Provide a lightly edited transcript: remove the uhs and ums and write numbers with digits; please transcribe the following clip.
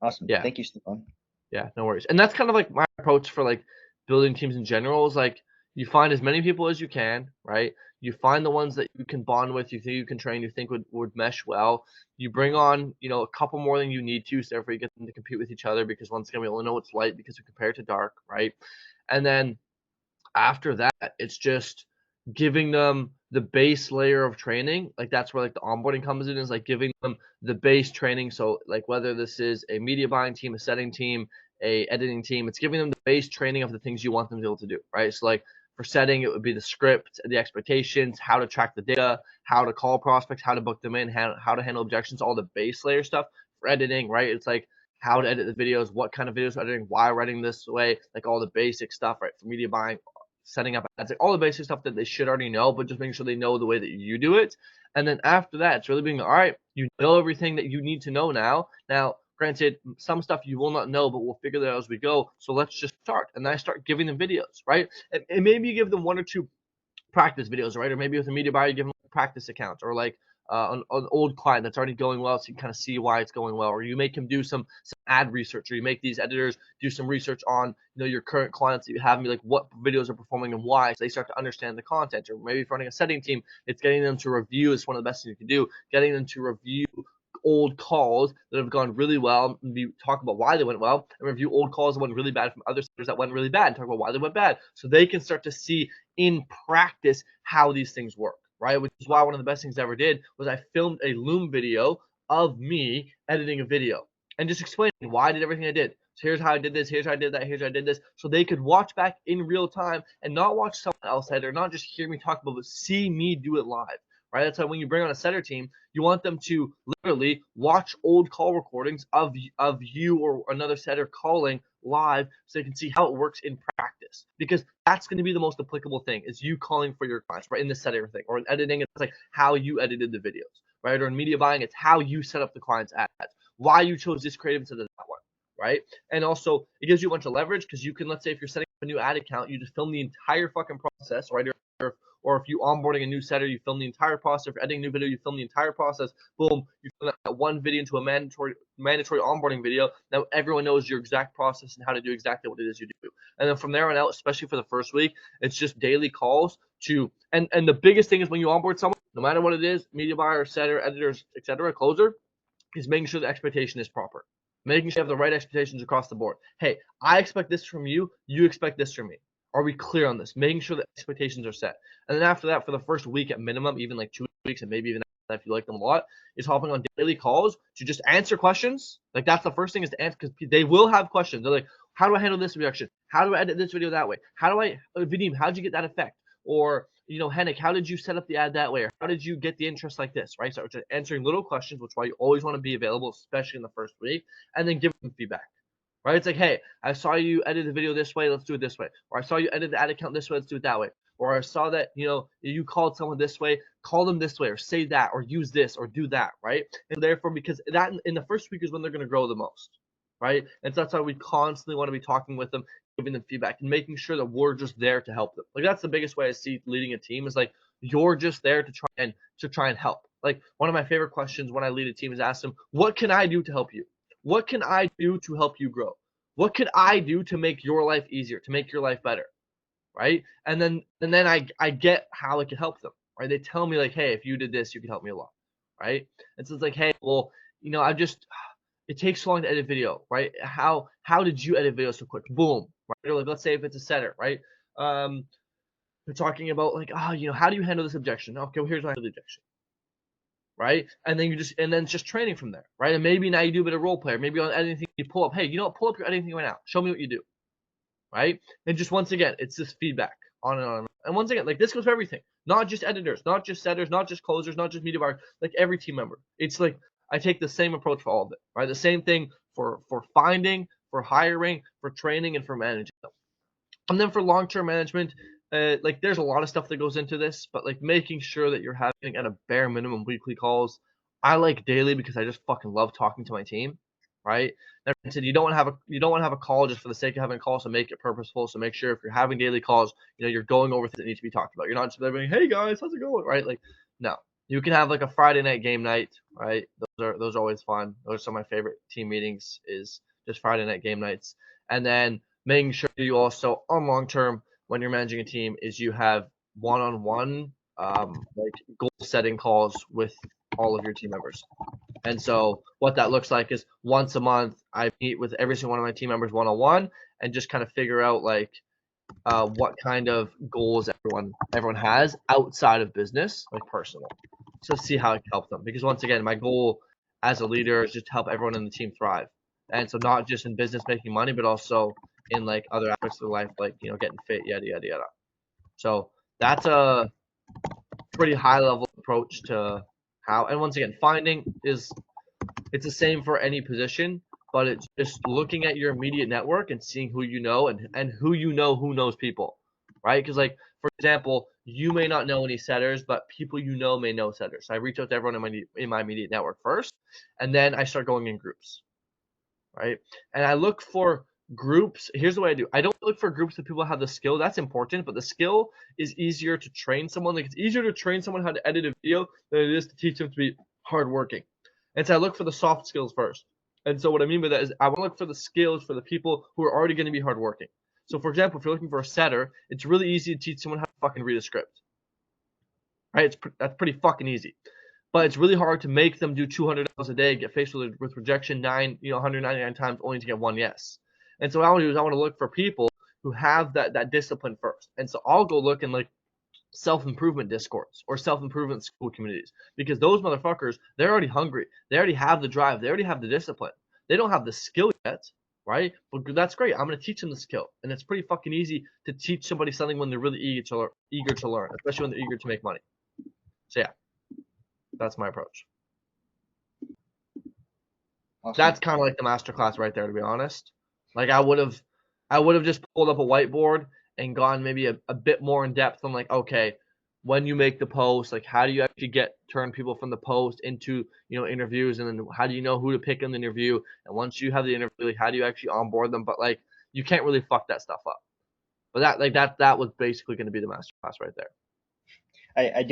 Awesome. Yeah. Thank you, Stefan. Yeah, no worries. And that's kind of like my approach for like building teams in general is like you find as many people as you can, right? You find the ones that you can bond with, you think you can train, you think would mesh well. You bring on, a couple more than you need to, so therefore you get them to compete with each other because once again we only know what's light because we compare it to dark, right? And then after that, it's just giving them the base layer of training. Like that's where like the onboarding comes in is like giving them the base training. So like whether this is a media buying team, a setting team, a editing team, it's giving them the base training of the things you want them to be able to do, right? So like for setting, it would be the script, the expectations, how to track the data, how to call prospects, how to book them in, how to handle objections, all the base layer stuff. For editing, right? It's like how to edit the videos, what kind of videos we're editing, why we're editing this way, like all the basic stuff, right? For media buying, setting up ads, like all the basic stuff that they should already know, but just making sure they know the way that you do it. And then after that, it's really being all right, you know everything that you need to know now. Now, granted, some stuff you will not know, but we'll figure that out as we go. So let's just start. And then I start giving them videos, right? And maybe you give them one or two practice videos, right? Or maybe with a media buyer, you give them a practice account, or like an old client that's already going well, so you can kind of see why it's going well. Or you make him do some ad research, or you make these editors do some research on your current clients that you have, and be like what videos are performing and why, so they start to understand the content. Or maybe if running a setting team, it's getting them to review. It's one of the best things you can do. Getting them to review old calls that have gone really well, and we talk about why they went well, and review old calls that went really bad from other setters that went really bad, and talk about why they went bad, so they can start to see in practice how these things work, right? Which is why one of the best things I ever did was I filmed a Loom video of me editing a video and just explaining why I did everything I did. So here's how I did this, here's how I did that, here's how I did this, so they could watch back in real time and not watch someone else edit, or not just hear me talk about it, but see me do it live. Right? That's why when you bring on a setter team, you want them to literally watch old call recordings of you or another setter calling live, so they can see how it works in practice. Because that's going to be the most applicable thing, is you calling for your clients, right? In the setter thing, or in editing, it's like how you edited the videos, right? Or in media buying, it's how you set up the client's ads, why you chose this creative instead of that one, right? And also, it gives you a bunch of leverage because you can, let's say, if you're setting up a new ad account, you just film the entire fucking process, right? Or if you onboarding a new setter, you film the entire process. If you're editing a new video, you film the entire process. Boom, you film that one video into a mandatory onboarding video. Now everyone knows your exact process and how to do exactly what it is you do. And then from there on out, especially for the first week, it's just daily calls to and the biggest thing is when you onboard someone, no matter what it is, media buyer, setter, editors, etc., closer, is making sure the expectation is proper. Making sure you have the right expectations across the board. Hey, I expect this from you. You expect this from me. Are we clear on this? Making sure that expectations are set. And then after that, for the first week at minimum, even like 2 weeks, and maybe even if you like them a lot, is hopping on daily calls to just answer questions. Like that's the first thing, is to answer, because they will have questions. They're like, how do I handle this objection? How do I edit this video that way? How do I, Vadim, how did you get that effect? Or, Henrik, how did you set up the ad that way? Or how did you get the interest like this, right? So just answering little questions, which is why you always want to be available, especially in the first week, and then give them feedback. Right? It's like, hey, I saw you edit the video this way, let's do it this way. Or I saw you edit the ad account this way, let's do it that way. Or I saw that, you called someone this way, call them this way, or say that, or use this, or do that, right? And therefore, because that in the first week is when they're going to grow the most, right? And so that's why we constantly want to be talking with them, giving them feedback, and making sure that we're just there to help them. Like that's the biggest way I see leading a team, is like you're just there to try and help. Like one of my favorite questions when I lead a team is ask them, what can I do to help you? What can I do to help you grow? What could I do to make your life easier, to make your life better? Right? And then I get how it can help them. Right? They tell me like, hey, if you did this, you could help me a lot. Right? And so it's like, hey, well, I just it takes so long to edit video, right? How did you edit video so quick? Boom. Right? Or like let's say if it's a setter, right? They're talking about like, how do you handle this objection? Okay, well here's my objection. Right? And then it's just training from there, right? And maybe now you do a bit of role play, or maybe on anything you pull up, hey, pull up your editing right now. Show me what you do, right? And just once again, it's this feedback on and on. And once again, like this goes for everything, not just editors, not just setters, not just closers, not just media buyers, like every team member. It's like I take the same approach for all of it, right? The same thing for finding, for hiring, for training, and for managing them. And then for long-term management, like there's a lot of stuff that goes into this, but like making sure that you're having at a bare minimum weekly calls. I like daily because I just fucking love talking to my team, right? Now, said you don't want to have a call just for the sake of having a call, so make it purposeful. So make sure if you're having daily calls, you're going over things that need to be talked about. You're not just like, hey guys, how's it going, right? Like, no, You can have like a Friday night game night, right? Those are always fun. Those are some of my favorite team meetings is just Friday night game nights. And then making sure you also on long term when you're managing a team is you have one-on-one like goal setting calls with all of your team members. And so what that looks like is once a month I meet with every single one of my team members one-on-one and just kind of figure out like what kind of goals everyone has outside of business, like personal, to see how I can help them. Because once again, my goal as a leader is just to help everyone in the team thrive, and so not just in business making money, but also in like other aspects of their life, like getting fit, yada yada yada. So that's a pretty high level approach to how. And once again, finding is it's the same for any position, but it's just looking at your immediate network and seeing who you know and who knows people, right? Because like for example, you may not know any setters, but people you know may know setters. So I reach out to everyone in my immediate network first, and then I start going in groups, right? And I look for groups. Here's the way I do. I don't look for groups that people have the skill. That's important, but the skill is easier to train someone. Like it's easier to train someone how to edit a video than it is to teach them to be hardworking. And so I look for the soft skills first. And so what I mean by that is I want to look for the skills for the people who are already going to be hardworking. So for example, if you're looking for a setter, it's really easy to teach someone how to fucking read a script, right? That's pretty fucking easy. But it's really hard to make them do 200 hours a day, get faced with rejection 199 times only to get one yes. And so what I want to do is I want to look for people who have that discipline first. And so I'll go look in like self-improvement discords or self-improvement school communities because those motherfuckers, they're already hungry. They already have the drive. They already have the discipline. They don't have the skill yet, right? But that's great. I'm going to teach them the skill. And it's pretty fucking easy to teach somebody something when they're really eager to learn, especially when they're eager to make money. So yeah, that's my approach. Awesome. That's kind of like the masterclass right there, to be honest. Like I would have just pulled up a whiteboard and gone maybe a bit more in depth on like, okay, when you make the post, like how do you actually turn people from the post into interviews, and then how do you know who to pick in the interview? And once you have the interview, like how do you actually onboard them? But like you can't really fuck that stuff up. But that was basically going to be the masterclass right there. I do